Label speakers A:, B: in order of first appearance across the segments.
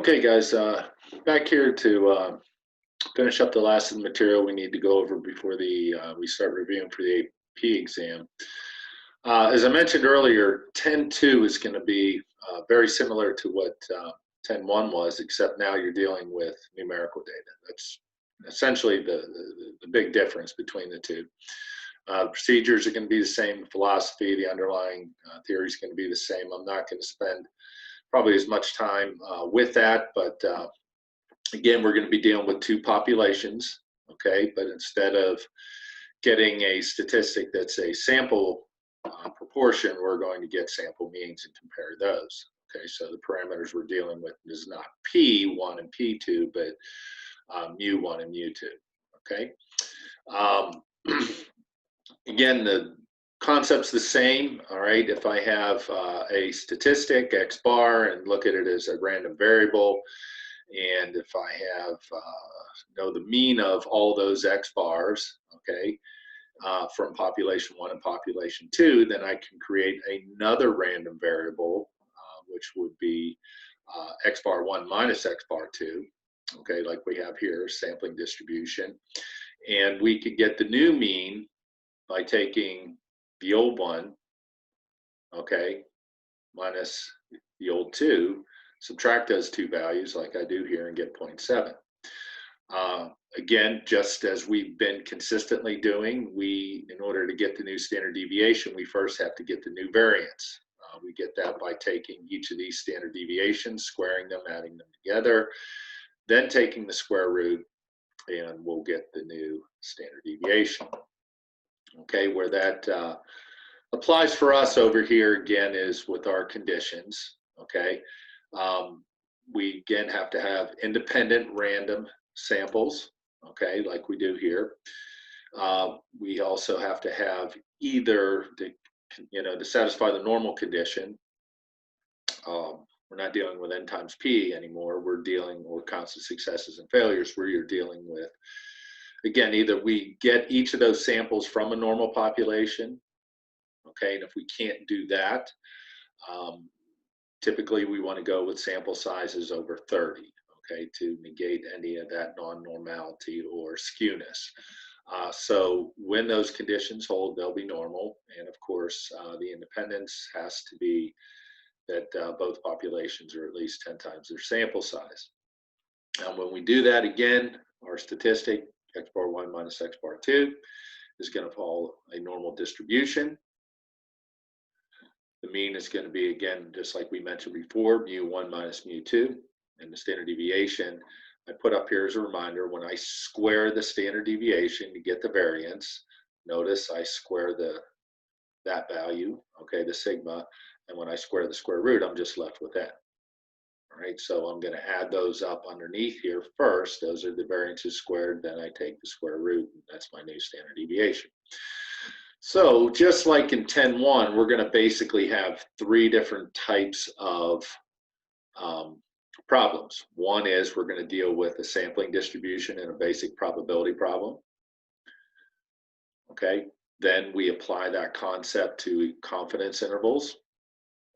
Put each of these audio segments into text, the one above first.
A: Okay, guys, back here to finish up the last of the material we need to go over before we start reviewing for the AP exam. As I mentioned earlier, 10.2 is going to be very similar to what 10.1 was, except now you're dealing with numerical data. That's essentially the big difference between the two. Procedures are going to be the same, philosophy, the underlying theory is going to be the same. I'm not going to spend probably as much time with that, but again, we're going to be dealing with two populations, okay? But instead of getting a statistic that's a sample proportion, we're going to get sample means and compare those, okay? So the parameters we're dealing with is not P1 and P2, but mu1 and mu2, okay? Again, the concept's the same, all right? If I have a statistic, X bar, and look at it as a random variable, and if I have know the mean of all those X bars, okay, from population 1 and population 2, then I can create another random variable, which would be X bar 1 minus X bar 2, okay, like we have here, sampling distribution. And we could get the new mean by taking the old one, okay, minus the old 2, subtract those two values like I do here and get 0.7. Again, just as we've been consistently doing, in order to get the new standard deviation, we first have to get the new variance. We get that by taking each of these standard deviations, squaring them, adding them together, then taking the square root, and we'll get the new standard deviation. Okay, where that applies for us over here again is with our conditions, okay? We again have to have independent random samples, okay, like we do here. We also have to have either, to satisfy the normal condition, we're not dealing with n times p anymore, we're dealing with constant successes and failures where you're dealing with, again, either we get each of those samples from a normal population, okay, and if we can't do that, typically we want to go with sample sizes over 30, okay, to negate any of that non-normality or skewness. So when those conditions hold, they'll be normal, and of course the independence has to be that both populations are at least 10 times their sample size. And when we do that, again, our statistic, X bar 1 minus X bar 2, is going to follow a normal distribution. The mean is going to be, again, just like we mentioned before, mu1 minus mu2. And the standard deviation, I put up here as a reminder, when I square the standard deviation to get the variance, notice I square that value, okay, the sigma, and when I square the square root, I'm just left with that. All right, so I'm going to add those up underneath here first. Those are the variances squared, then I take the square root, and that's my new standard deviation. So just like in 10.1, we're going to basically have three different types of problems. One is we're going to deal with a sampling distribution and a basic probability problem. Okay, then we apply that concept to confidence intervals.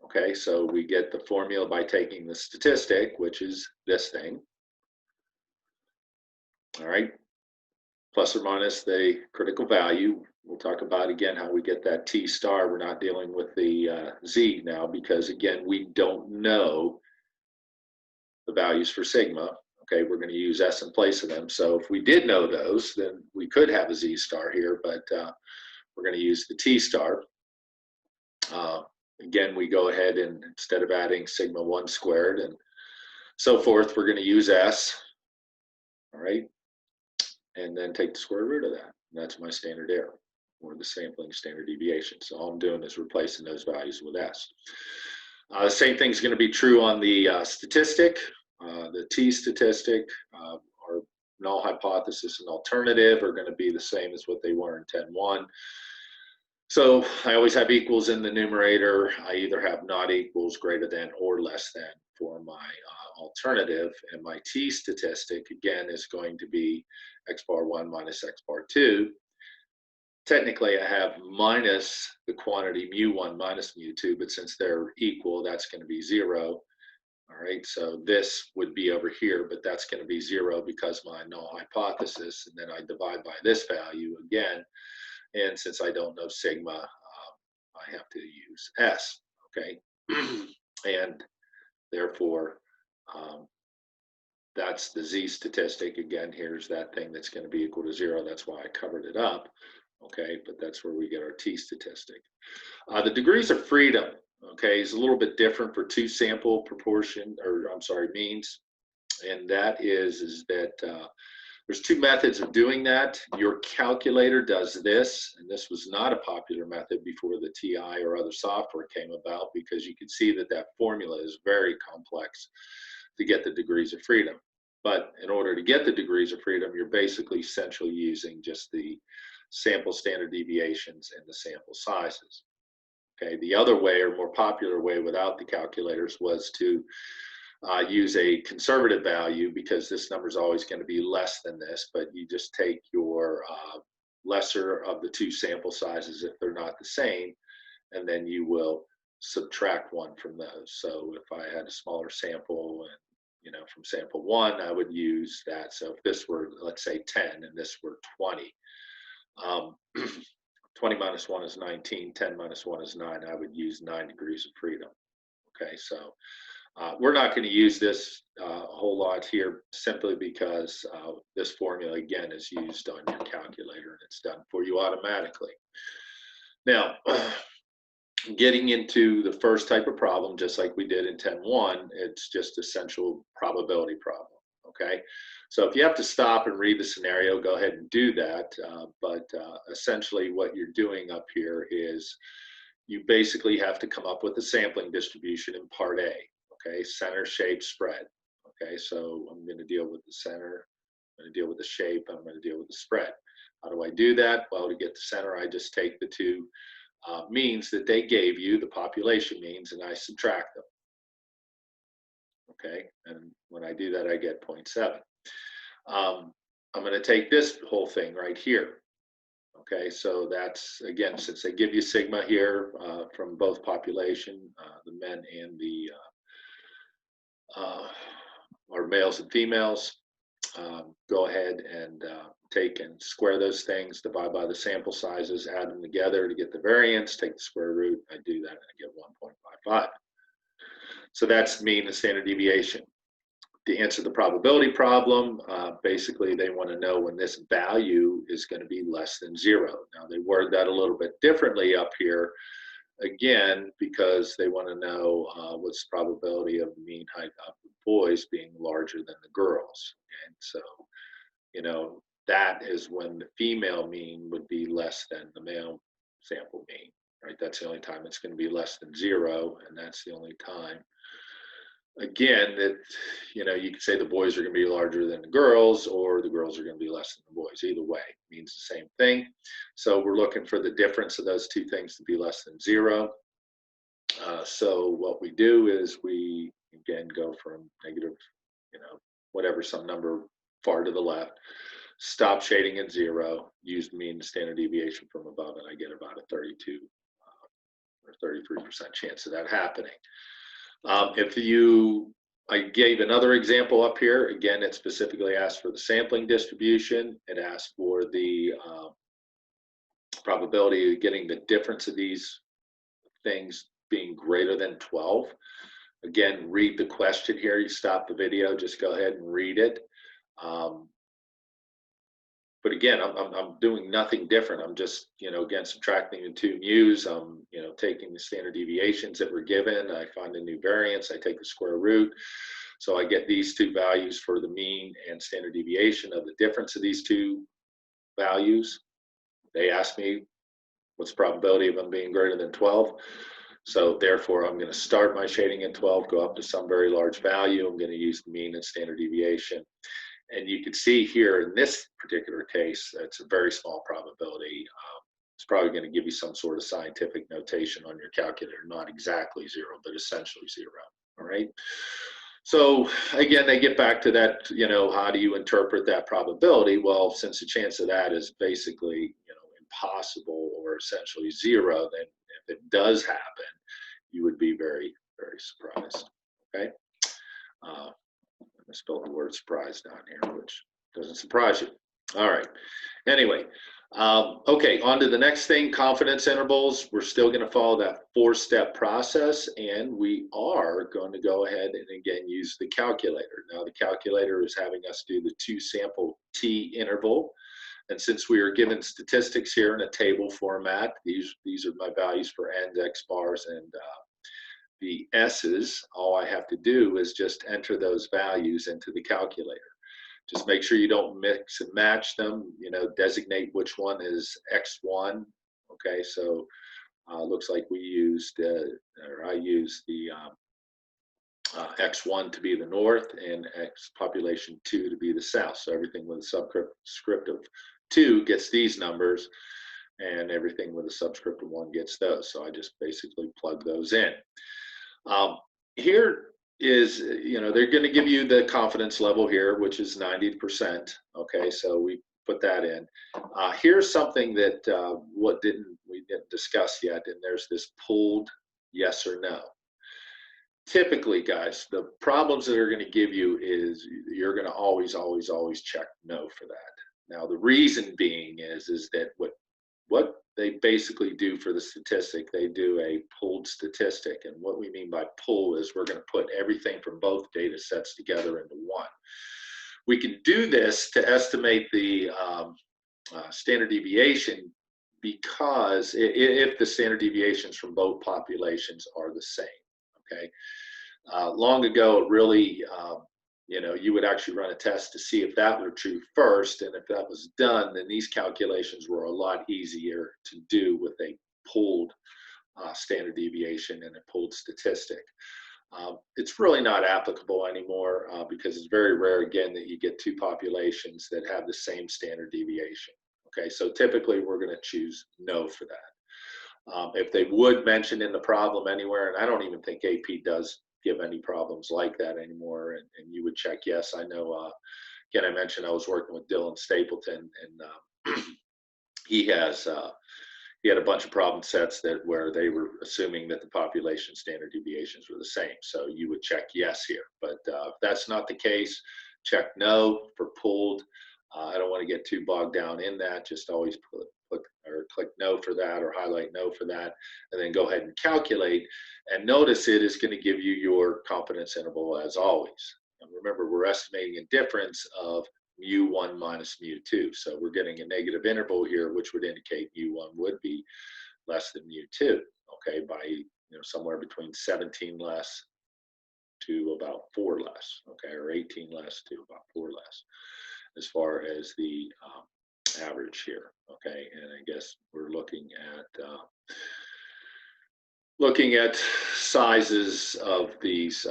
A: Okay, so we get the formula by taking the statistic, which is this thing. All right, plus or minus the critical value. We'll talk about again how we get that T star. We're not dealing with the Z now because again, we don't know the values for sigma. Okay, we're going to use S in place of them. So if we did know those, then we could have a Z star here, but we're going to use the T star. Again, we go ahead and instead of adding sigma 1 squared and so forth, we're going to use S, all right, and then take the square root of that. And that's my standard error, or the sampling standard deviation. So all I'm doing is replacing those values with S. The same thing is going to be true on the statistic. The T statistic, or null hypothesis and alternative are going to be the same as what they were in 10.1. So I always have equals in the numerator. I either have not equals, greater than, or less than for my alternative. And my T statistic, again, is going to be X bar 1 minus X bar 2. Technically, I have minus the quantity mu1 minus mu2, but since they're equal, that's going to be 0. All right, so this would be over here, but that's going to be 0 because my null hypothesis, and then I divide by this value again. And since I don't know sigma, I have to use S, okay? And therefore, um, that's the Z statistic. Again, here's that thing that's going to be equal to 0. That's why I covered it up, okay? But that's where we get our T statistic. The degrees of freedom, okay, is a little bit different for two sample proportion, or I'm sorry, means. And that is that there's two methods of doing that. Your calculator does this, and this was not a popular method before the TI or other software came about, because you can see that that formula is very complex to get the degrees of freedom. But in order to get the degrees of freedom, you're basically essentially using just the sample standard deviations and the sample sizes. Okay, the other way, or more popular way without the calculators, was to use a conservative value, because this number is always going to be less than this, but you just take your lesser of the two sample sizes if they're not the same, and then you will subtract one from those. So if I had a smaller sample, and from sample 1, I would use that. So if this were, let's say, 10 and this were 20, 20 minus 1 is 19, 10 minus 1 is 9, I would use 9 degrees of freedom. Okay, so we're not going to use this a whole lot here, simply because this formula, again, is used on your calculator, and it's done for you automatically. Now, getting into the first type of problem, just like we did in 10.1, it's just essential probability problem, okay? So if you have to stop and read the scenario, go ahead and do that. But essentially what you're doing up here is you basically have to come up with a sampling distribution in part A, okay? Center, shape, spread, okay? So I'm going to deal with the center, I'm going to deal with the shape, I'm going to deal with the spread. How do I do that? Well, to get the center, I just take the two means that they gave you, the population means, and I subtract them. Okay, and when I do that, I get 0.7. I'm going to take this whole thing right here. Okay, so that's, again, since they give you sigma here from both population, the men and the or males and females, go ahead and take and square those things, divide by the sample sizes, add them together to get the variance, take the square root, I do that and I get 1.55. So that's mean and standard deviation. To answer the probability problem, basically they want to know when this value is going to be less than 0. Now they word that a little bit differently up here, again, because they want to know what's the probability of the mean height of the boys being larger than the girls. And so, that is when the female mean would be less than the male sample mean, right? That's the only time it's going to be less than 0, and that's the only time, again, that, you could say the boys are going to be larger than the girls, or the girls are going to be less than the boys. Either way, it means the same thing. So we're looking for the difference of those two things to be less than 0. So what we do is we, again, go from negative, whatever, some number far to the left, stop shading at 0, use the mean and standard deviation from above, and I get about a 32 or 33% chance of that happening. I gave another example up here. Again, it specifically asked for the sampling distribution. It asked for the probability of getting the difference of these things being greater than 12. Again, read the question here. You stop the video, just go ahead and read it. But again, I'm doing nothing different. I'm just, again, subtracting the two mu's. I'm, taking the standard deviations that were given. I find a new variance. I take the square root. So I get these two values for the mean and standard deviation of the difference of these two values. They ask me what's the probability of them being greater than 12. So therefore, I'm going to start my shading at 12, go up to some very large value. I'm going to use the mean and standard deviation. And you can see here in this particular case, it's a very small probability. It's probably going to give you some sort of scientific notation on your calculator, not exactly 0, but essentially 0. All right. So again, they get back to that, how do you interpret that probability? Well, since the chance of that is basically, impossible or essentially 0, then if it does happen, you would be very, very surprised. Okay. I spelled the word surprise down here, which doesn't surprise you. All right. Anyway, okay, on to the next thing, confidence intervals. We're still going to follow that 4-step process, and we are going to go ahead and again use the calculator. Now, the calculator is having us do the 2-sample t interval. And since we are given statistics here in a table format, these are my values for n's, x bars, and the s's. All I have to do is just enter those values into the calculator. Just make sure you don't mix and match them, designate which one is X1. Okay, so looks like we used, or I used the X1 to be the north and X population 2 to be the south. So everything with a subscript of 2 gets these numbers, and everything with a subscript of 1 gets those. So I just basically plug those in. Here is, they're going to give you the confidence level here, which is 90%. Okay, so we put that in. Here's something that we didn't discuss yet, and there's this pooled yes or no. Typically, guys, the problems that are going to give you is you're going to always check no for that. Now, the reason being is that what they basically do for the statistic, they do a pooled statistic. And what we mean by pool is we're going to put everything from both data sets together into one. We can do this to estimate the standard deviation because if the standard deviations from both populations are the same, okay? Long ago, it really, you would actually run a test to see if that were true first, and if that was done, then these calculations were a lot easier to do with a pooled standard deviation and a pooled statistic. It's really not applicable anymore because it's very rare, again, that you get 2 populations that have the same standard deviation. Okay, so typically we're going to choose no for that. If they would mention in the problem anywhere, and I don't even think AP does give any problems like that anymore, and you would check yes. I know, again, I mentioned I was working with Dylan Stapleton, and he had a bunch of problem sets where they were assuming that the population standard deviations were the same. So you would check yes here. But if that's not the case, check no for pooled. I don't want to get too bogged down in that. Just always click no for that, or highlight no for that, and then go ahead and calculate. And notice it is going to give you your confidence interval as always. And remember, we're estimating a difference of mu1 minus mu2. So we're getting a negative interval here, which would indicate mu1 would be less than mu2, okay, by somewhere between 17 less to about 4 less, okay, or 18 less to about 4 less, as far as the average here, okay. And I guess we're looking at sizes of these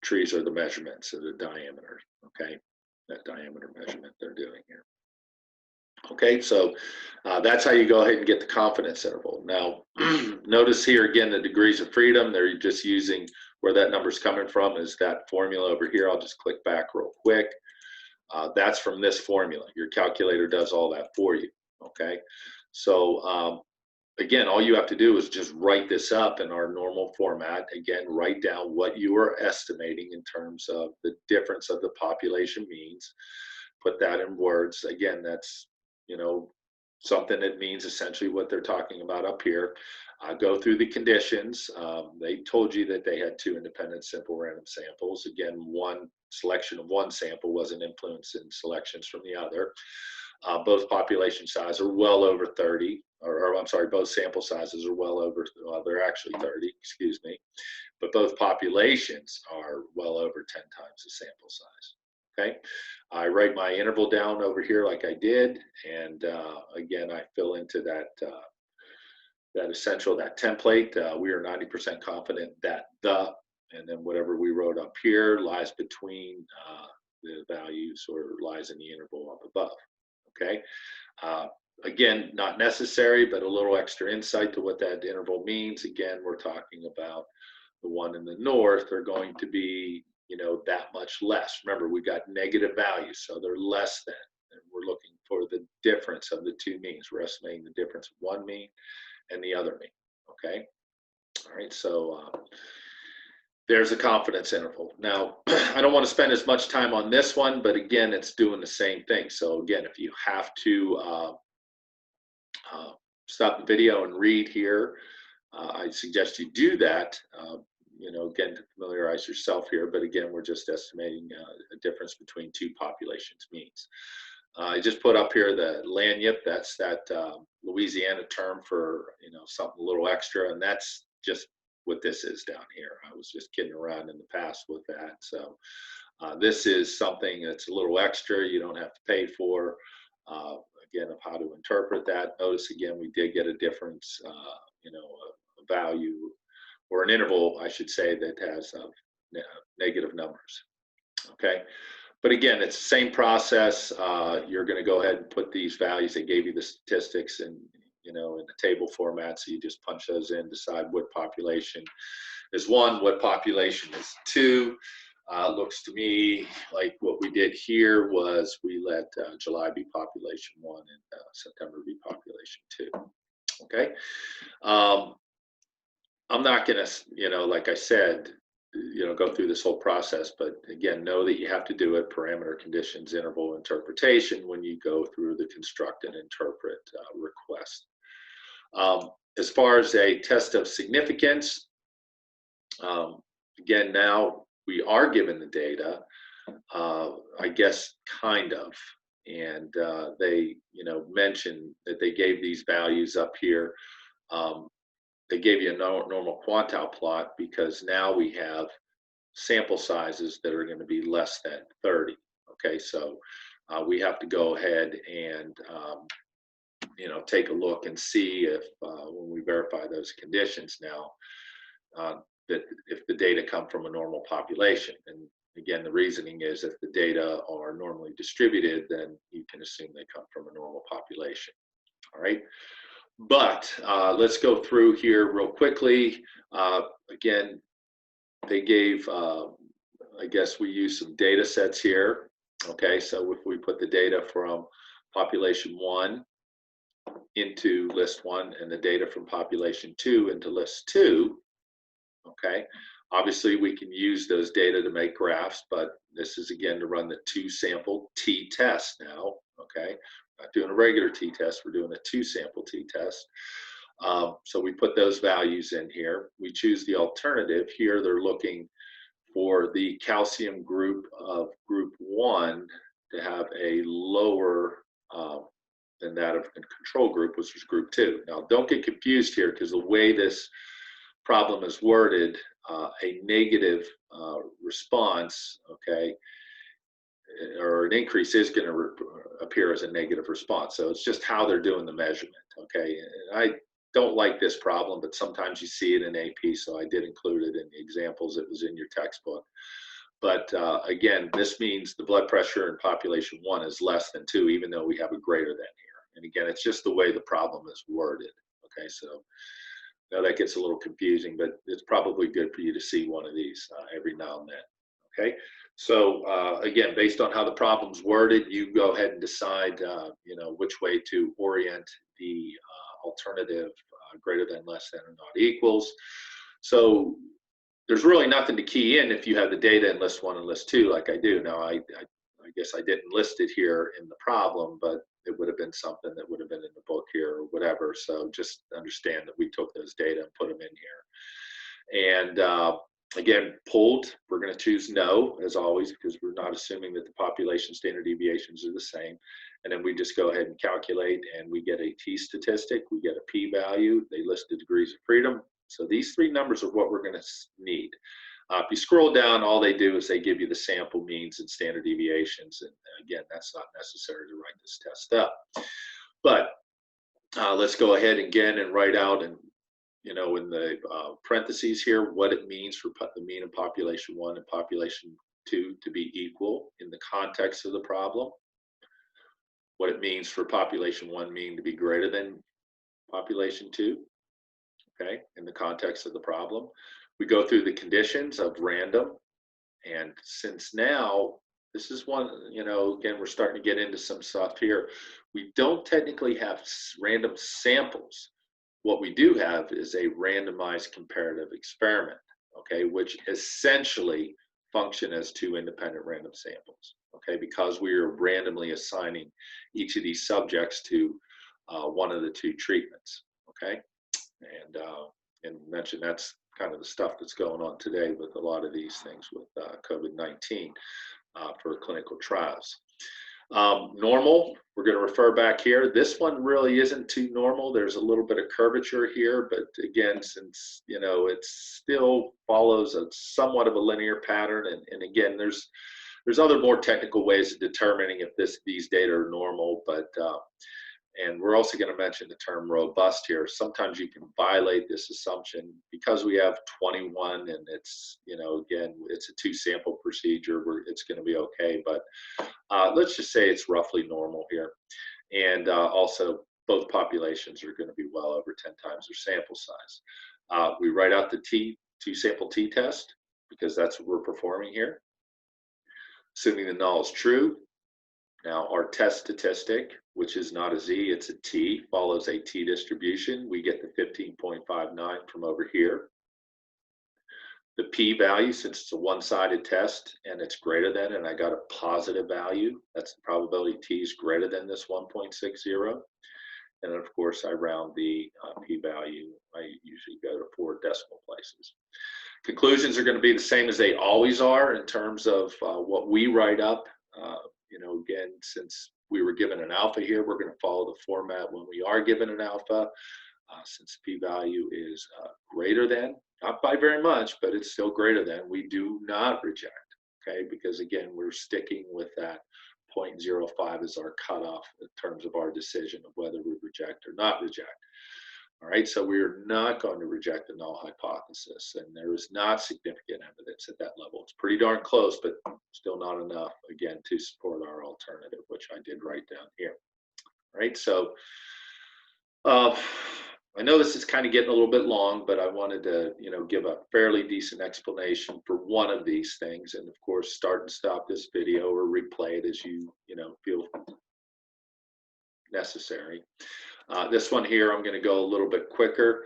A: trees, or the measurements of the diameter, okay. That diameter measurement they're doing here. Okay, so that's how you go ahead and get the confidence interval. Now, notice here again the degrees of freedom. They're just using where that number's coming from is that formula over here. I'll just click back real quick. That's from this formula. Your calculator does all that for you. Okay, so again, all you have to do is just write this up in our normal format. Again, write down what you are estimating in terms of the difference of the population means. Put that in words. Again, that's, something that means essentially what they're talking about up here. Go through the conditions. They told you that they had 2 independent simple random samples. Again, one selection of one sample wasn't influencing selections from the other. Both population size are well over 30, or I'm sorry, both sample sizes are well over, well, they're actually 30, excuse me, but both populations are well over 10 times the sample size. Okay, I write my interval down over here like I did, and again, I fill into that that template. We are 90% confident that and then whatever we wrote up here lies between the values, or lies in the interval up above. Okay, again, not necessary, but a little extra insight to what that interval means. Again, we're talking about the one in the north are going to be, that much less. Remember, we got negative values, so they're less than, and we're looking for the difference of the 2 means. We're estimating the difference of one mean and the other mean. Okay, all right, so there's a confidence interval. Now, I don't want to spend as much time on this one, but again, it's doing the same thing. So again, if you have to stop the video and read here, I suggest you do that. Again, to familiarize yourself here, but again, we're just estimating a difference between two populations means. I just put up here the lagniappe, that's that Louisiana term for, something a little extra, and that's just what this is down here. I was just kidding around in the past with that. So this is something that's a little extra, you don't have to pay for. Again, of how to interpret that. Notice again, we did get a difference, a value or an interval, I should say, that has negative numbers. Okay. But again, it's the same process. You're going to go ahead and put these values. They gave you the statistics in the table format. So you just punch those in, decide what population is 1, what population is 2. Looks to me like what we did here was we let July be population 1 and September be population 2. Okay. I'm not going to, like I said, go through this whole process, but again, know that you have to do it, parameter, conditions, interval, interpretation, when you go through the construct and interpret request. As far as a test of significance, again, now we are given the data, I guess, kind of, and they, mentioned that they gave these values up here. They gave you a normal quantile plot because now we have sample sizes that are going to be less than 30. Okay, so we have to go ahead and take a look and see if when we verify those conditions now that if the data come from a normal population. And again, the reasoning is if the data are normally distributed, then you can assume they come from a normal population. All right. But let's go through here real quickly. Again, they gave, I guess we use some data sets here. Okay, so if we put the data from population 1 into list 1 and the data from population 2 into list 2, okay, obviously we can use those data to make graphs, but this is again to run the 2-sample t-test now. Okay, not doing a regular t-test, we're doing a 2-sample t-test. So we put those values in here. We choose the alternative. Here they're looking for the calcium group of group 1 to have a lower than that of the control group, which was group 2. Now don't get confused here, because the way this problem is worded, a negative response, okay, or an increase is going to appear as a negative response. So it's just how they're doing the measurement. Okay, and I don't like this problem, but sometimes you see it in AP, so I did include it in the examples that was in your textbook. But again, this means the blood pressure in population 1 is less than 2, even though we have a greater than here. And again, it's just the way the problem is worded. Okay, so now that gets a little confusing, but it's probably good for you to see one of these every now and then. Okay, so again, based on how the problem's worded, you go ahead and decide, which way to orient the alternative greater than, less than, or not equals. So there's really nothing to key in if you have the data in list 1 and list 2 like I do. Now, I guess I didn't list it here in the problem, but it would have been something that would have been in the book here or whatever. So just understand that we took those data and put them in here. And again, pooled, we're going to choose no, as always, because we're not assuming that the population standard deviations are the same. And then we just go ahead and calculate, and we get a t-statistic, we get a p-value, they list the degrees of freedom. So these 3 numbers are what we're going to need. If you scroll down, all they do is they give you the sample means and standard deviations. And again, that's not necessary to write this test up. But let's go ahead again and write out, and in the parentheses here, what it means for the mean of population 1 and population 2 to be equal in the context of the problem. What it means for population 1 mean to be greater than population 2, okay, in the context of the problem. We go through the conditions of random, and since now, this is one, again, we're starting to get into some stuff here. We don't technically have random samples. What we do have is a randomized comparative experiment. okay, which essentially function as two independent random samples, okay, because we are randomly assigning each of these subjects to one of the two treatments, okay? And mention that's kind of the stuff that's going on today with a lot of these things with COVID-19 for clinical trials. Normal, we're going to refer back here. This one really isn't too normal. There's a little bit of curvature here, but again, since, you know, it still follows a somewhat of a linear pattern. And again, there's other more technical ways of determining if these data are normal, but and we're also going to mention the term robust here. Sometimes you can violate this assumption because we have 21 and it's, you know, again, it's a 2-sample procedure where it's going to be okay. But let's just say it's roughly normal here. And also both populations are going to be well over 10 times their sample size. We write out the 2-sample t-test because that's what we're performing here. Assuming the null is true. Now our test statistic, which is not a Z, it's a T, follows a T distribution. We get the 15.59 from over here. The p-value, since it's a one-sided test and it's greater than, and I got a positive value, that's the probability T is greater than this 1.60. And of course, I round the p-value. I usually go to 4 decimal places. Conclusions are going to be the same as they always are in terms of what we write up. You know, again, since we were given an alpha here, we're going to follow the format when we are given an alpha. Since p-value is greater than, not by very much, but it's still greater than, we do not reject, okay? Because again, we're sticking with that 0.05 as our cutoff in terms of our decision of whether we reject or not reject. All right, so we are not going to reject the null hypothesis, and there is not significant evidence at that level. It's pretty darn close, but still not enough, again, to support our alternative, which I did write down here. All right, so I know this is kind of getting a little bit long, but I wanted to, you know, give a fairly decent explanation for one of these things, and of course, start and stop this video or replay it as you know, feel necessary. This one here, I'm going to go a little bit quicker.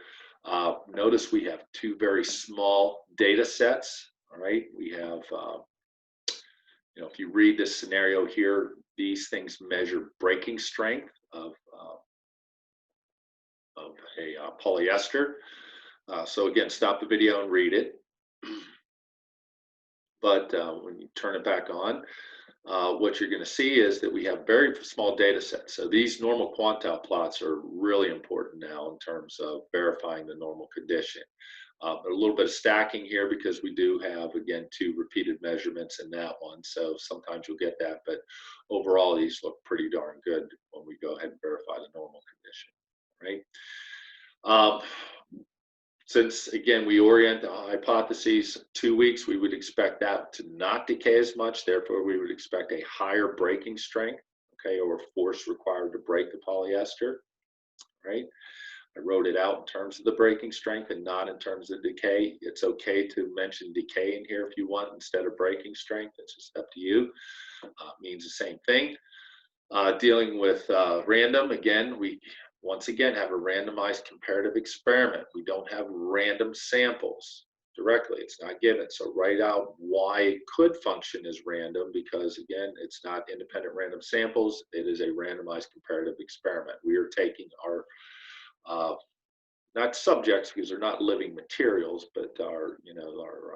A: Notice we have 2 very small data sets. All right, we have, you know, if you read this scenario here, these things measure breaking strength of a polyester. So again, stop the video and read it. But when you turn it back on, what you're going to see is that we have very small data sets. So these normal quantile plots are really important now in terms of verifying the normal condition. A little bit of stacking here because we do have, again, 2 repeated measurements in that one. So sometimes you'll get that, but overall, these look pretty darn good when we go ahead and verify the normal condition, right? Since, again, we orient the hypotheses 2 weeks, we would expect that to not decay as much. Therefore, we would expect a higher breaking strength, okay, or force required to break the polyester, right? I wrote it out in terms of the breaking strength and not in terms of decay. It's okay to mention decay in here if you want instead of breaking strength. It's just up to you. Means the same thing. Dealing with random, again, we once again have a randomized comparative experiment. We don't have random samples directly. It's not given. So write out why it could function as random because, again, it's not independent random samples. It is a randomized comparative experiment. We are taking our not subjects because they're not living materials, but our, you know, our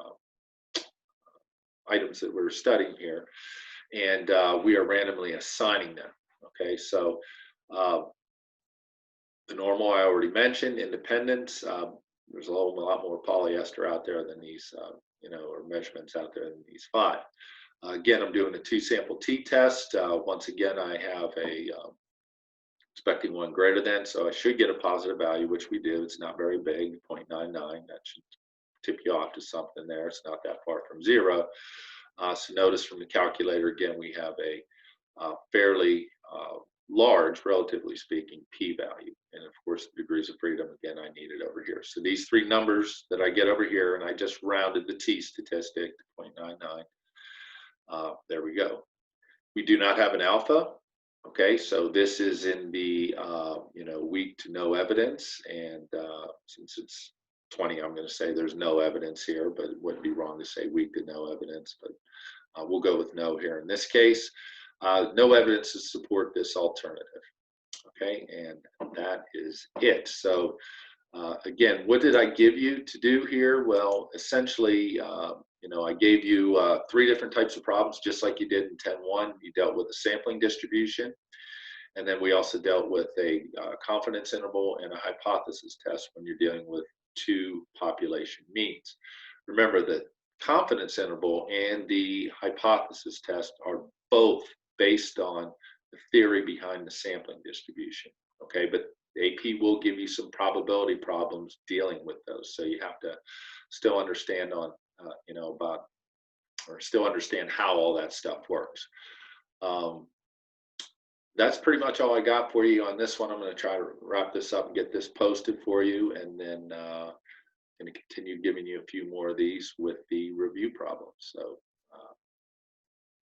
A: items that we're studying here, and we are randomly assigning them. Okay, so the normal I already mentioned, independence. There's a lot more polyester out there than these, you know, or measurements out there than these 5. Again, I'm doing a 2-sample t-test. Once again, I have a expecting 1 greater than, so I should get a positive value, which we do. It's not very big, 0.99. That should tip you off to something there. It's not that far from 0. So notice from the calculator, again, we have a fairly large, relatively speaking, p-value. And of course, the degrees of freedom, again, I need it over here. So these 3 numbers that I get over here, and I just rounded the t statistic to 0.99. There we go. We do not have an alpha. Okay, so this is in the you know, weak to no evidence, and since it's 20, I'm going to say there's no evidence here, but it wouldn't be wrong to say weak to no evidence, but we'll go with no here in this case. No evidence to support this alternative. Okay, and that is it. So again, what did I give you to do here? Well, essentially, I gave you 3 different types of problems, just like you did in 10.1. You dealt with a sampling distribution, and then we also dealt with a confidence interval and a hypothesis test when you're dealing with 2 population means. Remember that confidence interval and the hypothesis test are both based on the theory behind the sampling distribution. Okay, but AP will give you some probability problems dealing with those, so you have to still understand about, or still understand how all that stuff works. That's pretty much all I got for you on this one. I'm going to try to wrap this up and get this posted for you, and then going to continue giving you a few more of these with the review problems. So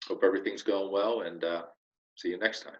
A: hope everything's going well, and see you next time.